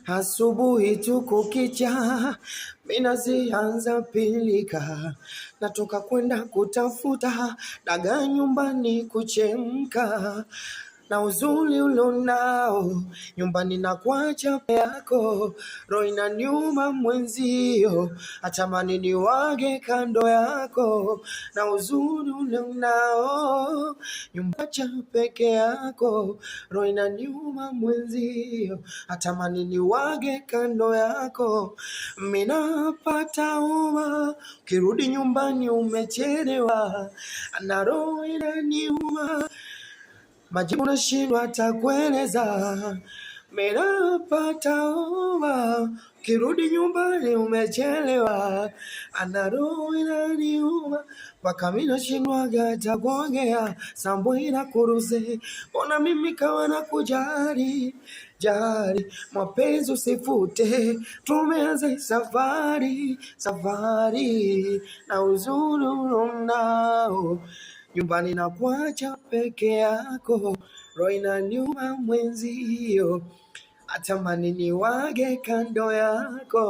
Asubuhi tuko kicha, mina zianza pilika, natoka kwenda kutafuta dagaa nyumbani kuchemka, na uzuri ulionao nyumbani na kuacha yako, roho inaniuma mwenzio, atamani niwage kando yako, na uzuri ulionao nyumbani peke yako, roho inaniuma mwenzio, atamani niwage kando yako, minapata uma, ukirudi nyumbani umechelewa, na roho inaniuma, majibu nashindwa hata kueleza. Minapata homa, ukirudi nyumbani umechelewa, ana roho inaniuma, mpaka mimi nashindwaga hata kuongea. Sambwira kuruze, mbona mimi kawa na kujali mapenzi usifute, tumeanza safari na uzuri unao nyumbani na kuacha peke yako, roho inaniuma mwenzio, atamani niwage kando yako.